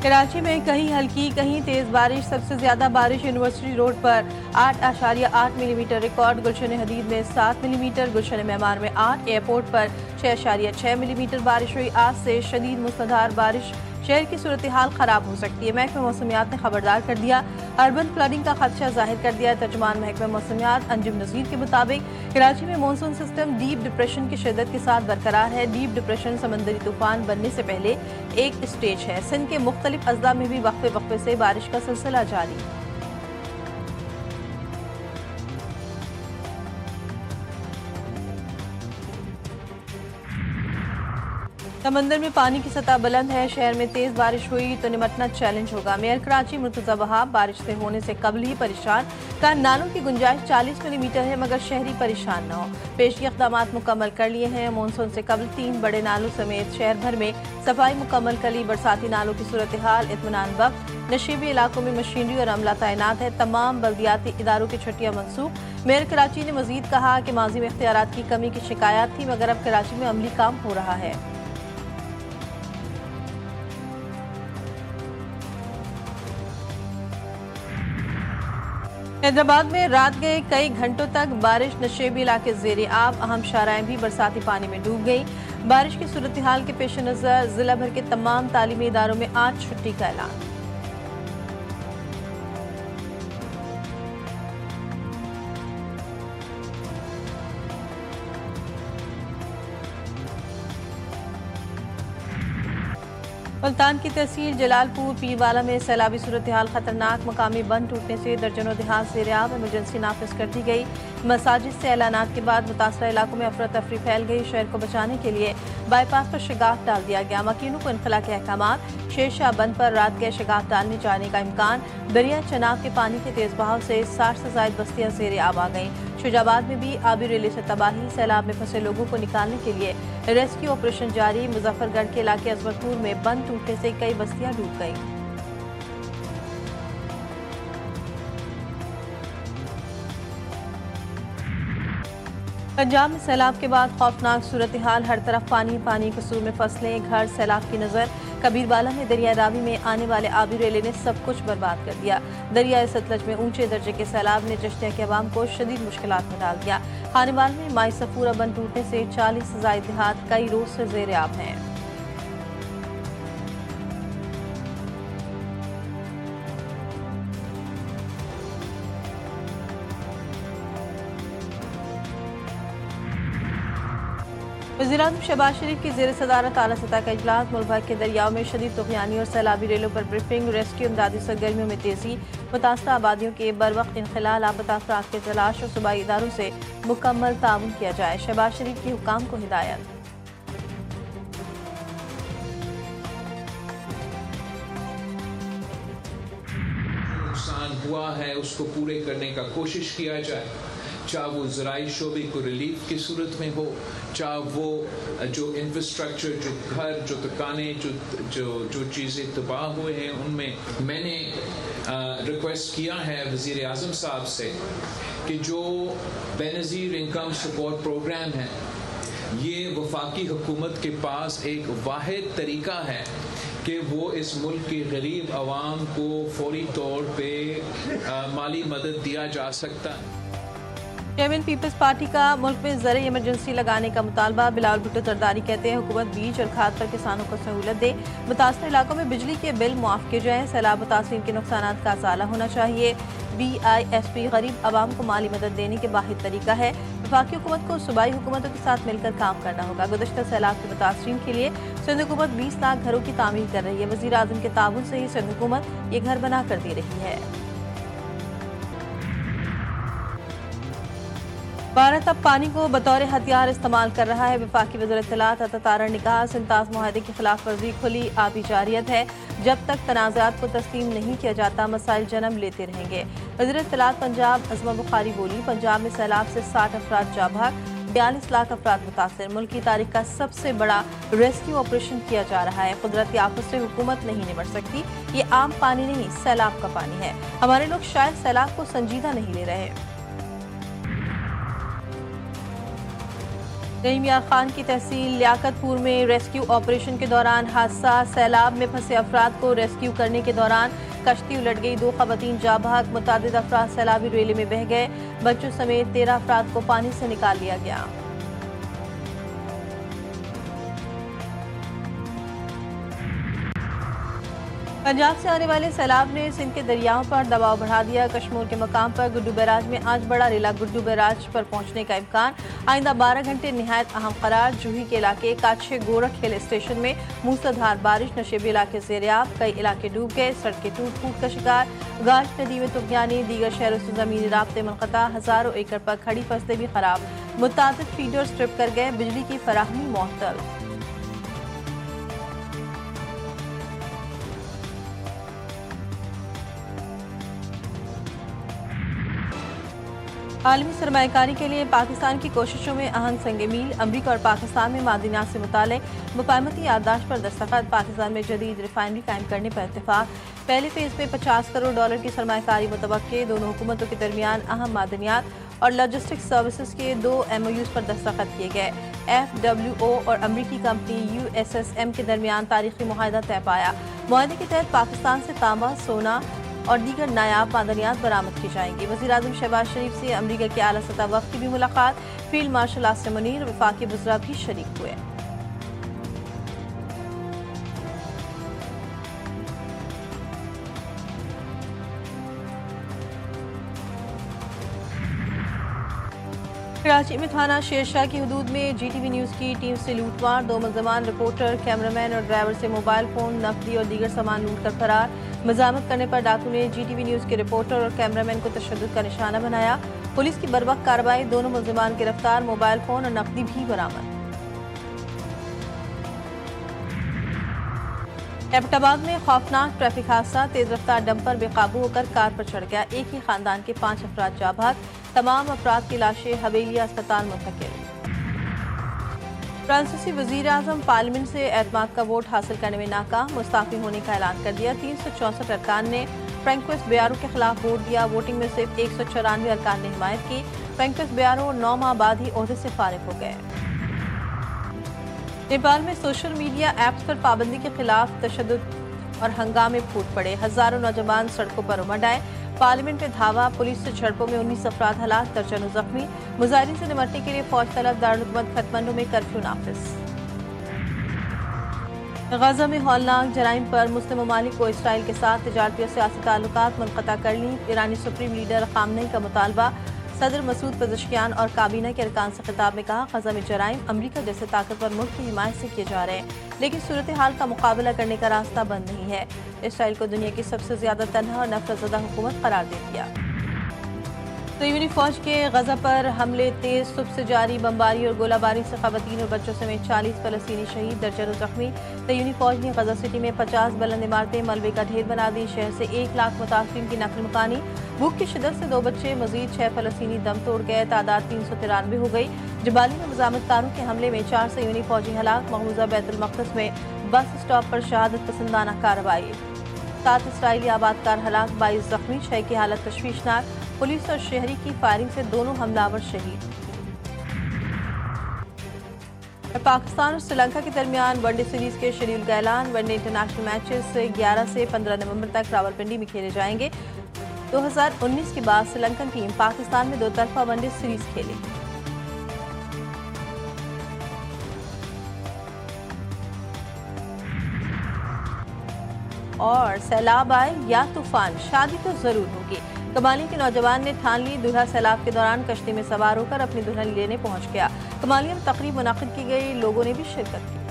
कराची में कहीं हल्की कहीं तेज बारिश। सबसे ज्यादा बारिश यूनिवर्सिटी रोड पर 8.8 मिलीमीटर रिकॉर्ड। गुलशन हदीद में 7 मिलीमीटर, गुलशन मेहमान में 8, एयरपोर्ट पर 6.6 मिलीमीटर बारिश हुई। आज से शदीद मूसलाधार बारिश, शहर की सूरत हाल खराब हो सकती है। महकमा मौसमियात ने खबरदार कर दिया, अर्बन फ्लडिंग का खदशा जाहिर कर दिया। तर्जुमान महकमा मौसमियात अंजुम नज़ीर के मुताबिक कराची में मानसून सिस्टम डीप डिप्रेशन की शिद्दत के साथ बरकरार है। डीप डिप्रेशन समंदरी तूफान बनने से पहले एक स्टेज है। सिंध के मुख्तलिफ अजला में भी वक्फे वक्फे से बारिश का सिलसिला जारी। समंदर में पानी की सतह बुलंद है। शहर में तेज बारिश हुई तो निमटना चैलेंज होगा। मेयर कराची मुर्तजा वहाब बारिश से होने से कबल ही परेशान का नालों की गुंजाइश 40 मिलीमीटर है, मगर शहरी परेशान न हो। पेशी इक़दाम मुकम्मल कर लिए हैं। मानसून से कबल 3 बड़े नालों समेत शहर भर में सफाई मुकम्मल कर ली। बरसाती नालों की सूरत हाल इत्मीनान बख्श। नशीबी इलाकों में मशीनरी और अमला तैनात है। तमाम बल्दियाती इदारों की छुट्टियां मनसूख। मेयर कराची ने मजीद कहा कि माजी में इख्तियारात की कमी की शिकायत थी, मगर अब कराची में अमली काम हो रहा है। हैदराबाद में रात गए कई घंटों तक बारिश, नशेबी इलाके ज़ेरे आब। अहम शाहराएं भी बरसाती पानी में डूब गई। बारिश की सूरत हाल के पेश नज़र जिला भर के तमाम तालीमी इदारों में आज छुट्टी का ऐलान। मुल्तान की तहसील जलालपुर पीरवाला में सैलाबी सूरत हाल खतरनाक। मकामी बंद टूटने से दर्जनों देहात ज़ेरे आब। इमरजेंसी नाफिज कर दी गई। मसाजिद से ऐलानात के बाद मुतासरा इलाकों में अफरा तफरी फैल गई। शहर को बचाने के लिए बाईपास पर शगाफ डाल दिया गया। मकीनों को इनखला के अहकामात। शेरशाह बंद पर रात गए शगाफ डालने जाने का इम्कान। दरिया चनाब के पानी के तेज बहाव से 60 से ज्यादा बस्तियां ज़ेरे आब आ गईं। शुजाबाद में भी आबी रेली से तबाही। सैलाब में फंसे लोगों को निकालने के लिए रेस्क्यू ऑपरेशन जारी। मुजफ्फरगढ़ के इलाके अजमतपुर में बंद टूटने से कई बस्तियां डूब गईं। पंजाब में सैलाब के बाद खौफनाक सूरत हाल। हर तरफ पानी पानी, कसूर में फसलें, घर, सैलाब की नज़र। कबीरवाला में दरिया रावी में आने वाले आबी रेले ने सब कुछ बर्बाद कर दिया। दरिया सतलज में ऊंचे दर्जे के सैलाब ने जश्तिया के अवाम को शदीद मुश्किलात में डाल दिया। खानेवाल में माई सफूरा बंद टूटने से 40 से ज्यादा देहात कई रोज से ज़ेरे आब हैं। वज़ीर-ए-आज़म शहबाज शरीफ की ज़ेर सदारत आला सतह का इजलास। मुल्क भर के दरियाओं में शदीद तुग़यानी और सैलाबी रेलों पर ब्रीफिंग। रेस्क्यू इमदादी सरगर्मियों में तेजी। मुतासरा आबादियों के बरवक्त इंखलाल, लापता अफराद के तलाश और सूबाई इदारों से मुकम्मल ताउन किया जाए। शहबाज शरीफ की हुकाम को हिदायत। नुकसान हुआ है उसको पूरे करने का कोशिश किया जाए, चाहे वो ज़राई शोबे को रिलीफ की सूरत में हो, चाहे वो जो इंफ्रास्ट्रक्चर, जो घर, जो दुकानें, जो चीज़ें तबाह हुए हैं उनमें। मैंने रिक्वेस्ट किया है वज़ीर आज़म साहब से कि जो बेनज़ीर इनकम सपोर्ट प्रोग्राम है, ये वफाकी हुकूमत के पास एक वाहिद तरीका है कि वो इस मुल्क के गरीब आवाम को फौरी तौर पे माली मदद दिया जा सकता है। चेयरमैन पीपल्स पार्टी का मुल्क में ज़रूरी इमरजेंसी लगाने का मुतालबा। बिलावल भुट्टो जरदारी कहते हैं हुकूमत बीज और खाद पर किसानों को सहूलत दे। मुतासर इलाकों में बिजली के बिल मुआफ किए जाएं। सैलाब मुतासिरीन के नुकसानात का अजाला होना चाहिए। BISP गरीब आवाम को माली मदद देने के वाहिद तरीका है। वफाकी हुकूमत को सूबाई हुकूमतों के साथ मिलकर काम करना होगा। गुज़श्ता सैलाब के मुतासरीन के लिए सिंध हुकूमत 20 लाख घरों की तामीर कर रही है। वज़ीर आज़म के ताउन से ही सिंध हुकूमत ये घर बना कर दे रही है। भारत अब पानी को बतौर हथियार इस्तेमाल कर रहा है। वफाकी वज़ीर इत्तलात अता तारड़ ने कहा, सिंताज मुआहदे की खिलाफ वर्जी खुली आबी जारियत है। जब तक तनाज़ात को तस्लीम नहीं किया जाता मसाइल जन्म लेते रहेंगे। वज़ीर इत्तलात पंजाब अज़मा बुखारी बोली, पंजाब में सैलाब से 60 अफराद जाँ भाग, 42 लाख अफराद मुतासर। मुल्क की तारीख का सबसे बड़ा रेस्क्यू ऑपरेशन किया जा रहा है। कुदरती आफत से हुकूमत नहीं निपट सकती। ये आम पानी नहीं, सैलाब का पानी है। हमारे लोग शायद सैलाब को संजीदा नहीं ले रहे। रहीम यार खान की तहसील लियाकतपुर में रेस्क्यू ऑपरेशन के दौरान हादसा। सैलाब में फंसे अफराद को रेस्क्यू करने के दौरान कश्ती उलट गई, 2 खवातीन जाँ बहक, मुतादिद अफराद सैलाबी रेले में बह गए। बच्चों समेत 13 अफराद को पानी से निकाल लिया गया। पंजाब से आने वाले सैलाब ने सिंध के दरियाओं पर दबाव बढ़ा दिया। कश्मीर के मकाम पर गुड्डू बैराज में आज बड़ा रेला गुड्डू बैराज पर पहुंचने का इम्कान। आइंदा 12 घंटे निहायत अहम करार। जूही के इलाके काछे गोरख हिल स्टेशन में मूसलाधार बारिश, नशेबी इलाके ज़ेरियाब, कई इलाके डूब गए, सड़कें टूट फूट का शिकार। गाज नदी में तुगयानी, दीगर शहरों से ज़मीनी राब्ते मुनक़ता, हज़ारों एकड़ पर खड़ी फसलें भी खराब। मुतादिद फीडर स्ट्रिप कर गए, बिजली की फराहमी मुअत्तल। आलमी सरमायाकारी के लिए पाकिस्तान की कोशिशों में अहम संग मील। अमरीका और पाकिस्तान में मादनियात से मुताल्लिक़ मुफाहमती याददाश्त पर दस्तखत। पाकिस्तान में जदीद रिफाइनरी कायम करने पर इत्तेफाक। पहले फेज़ में $50 करोड़ की सरमायाकारी मुतवक्के। दोनों हुकूमतों के दरमियान अहम मादनियात और लॉजिस्टिक्स सर्विसेज के 2 MOUs पर दस्तखत किए गए। FWO और अमरीकी कंपनी USSM के दरमियान तारीखी मुआहदा तय पाया। मुआहदे के तहत पाकिस्तान से तांबा, सोना और दीगर नायाब मादनियात बरामद की जाएंगी। वज़ीर-ए-आज़म शहबाज शरीफ से अमरीका के आला सतह वफ़द की भी मुलाकात। फील्ड मार्शल आसिम मुनीर, वफाकी वज़रा भी शरीक हुए। कराची में थाना शेरशाह की हदूद में GTV न्यूज़ की टीम से लूटमार। 2 मुल्ज़मान रिपोर्टर, कैमरामैन और ड्राइवर से मोबाइल फ़ोन, नकदी और दीगर सामान लूट कर फरार। मज़ामत करने पर डाकू ने GTV न्यूज़ के रिपोर्टर और कैमरामैन को तशद्दुद का निशाना बनाया। पुलिस की बर्वक्त कार्रवाई, दोनों मुल्ज़मान गिरफ्तार, मोबाइल फ़ोन और नकदी भी बरामद। एबटाबाद में खौफनाक ट्रैफिक हादसा। तेज रफ्तार डंपर बेकाबू होकर कार पर चढ़ गया। एक ही खानदान के 5 अफराद जाँ बहक, तमाम अफराद की लाशें हवेली अस्पताल मुंतकिल। फ्रांसीसी वज़ीर-ए-आज़म पार्लियामेंट से एतमाद का वोट हासिल करने में नाकाम, मुस्ताफ़ी होने का ऐलान कर दिया। 364 अरकान ने फ्रैंकोइस बेयारो के खिलाफ वोट दिया। वोटिंग में सिर्फ 194 अरकान ने हिमायत की। फ्रैंकोइस बेयारो 9 माह बाद ही ओहदे से फारिग हो गए। नेपाल में सोशल मीडिया ऐप्स पर पाबंदी के खिलाफ तशद्दुद और हंगामे फूट पड़े। हजारों नौजवान सड़कों पर उमड़ आए। पार्लियामेंट में धावा, पुलिस से झड़पों में 19 अफराद हलाक, दर्जनों जख्मी। मुजाहिरीन से निपटने के लिए फौज तलब। दारुल हुकूमत काठमांडू में कर्फ्यू नाफिज। गजा में हौलनाक जराइम पर मुस्लिम ममालिक को इसराइल के साथ तिजारती और सियासी ताल्लुकात मुनक़ता कर ली। ईरानी सुप्रीम लीडर खामनेई का मुतालबा। सदर मसूद पज़ेश्कियान और काबीना के अरकान से खिताब में कहा, गजा में जराइम अमरीका जैसे ताकतवर मुल्क की हिमायत से किए जा रहे हैं, लेकिन सूरत हाल का मुकाबला करने का रास्ता बंद नहीं है। इसराइल को दुनिया की सबसे ज्यादा तन्हा और नफरतज़दा हुकूमत करार दे दिया। तैयूनी फौज के गजा पर हमले तेज। सुबह से जारी बमबारी और गोलाबारी से खवातीन और बच्चों समेत 40 फलस्तीनी शहीद, दर्जनों जख्मी। तैयूनी फौज ने गजा सिटी में 50 बुलंद इमारतें मलबे का ढेर बना दी। शहर से 1 लाख मुतासरीन की नकल मकानी। भूख की शिद्दत से 2 बच्चे, मजीद 6 फलस्तीनी दम तोड़ गए। तादाद 393 हो गई। जबाली में मज़ामतकारों के हमले में 4 तैयूनी फौजी हलाक। मकबूजा बैतुल मक़दस में बस स्टॉप पर शहादत पसंदाना कार्रवाई। 7 इसराइली आबादकार हलाक, 22 जख्मी, 6 की हालत तशवीशनाक। पुलिस और शहरी की फायरिंग से दोनों हमलावर शहीद। पाकिस्तान और श्रीलंका के दरमियान वनडे सीरीज के शेड्यूल का ऐलान। वनडे इंटरनेशनल मैचेस 11 से 15 नवंबर तक रावलपिंडी में खेले जाएंगे। 2019 के बाद श्रीलंकन टीम पाकिस्तान में 2 तरफा वनडे सीरीज खेलेगी। और सैलाब आए या तूफान, शादी तो जरूर होगी। कमाली के नौजवान ने ठान ली, दूल्हा सैलाब के दौरान कश्ती में सवार होकर अपनी दुल्हन लेने पहुंच गया। कमालिया में तकरीब मुनाकिद की गई, लोगों ने भी शिरकत की।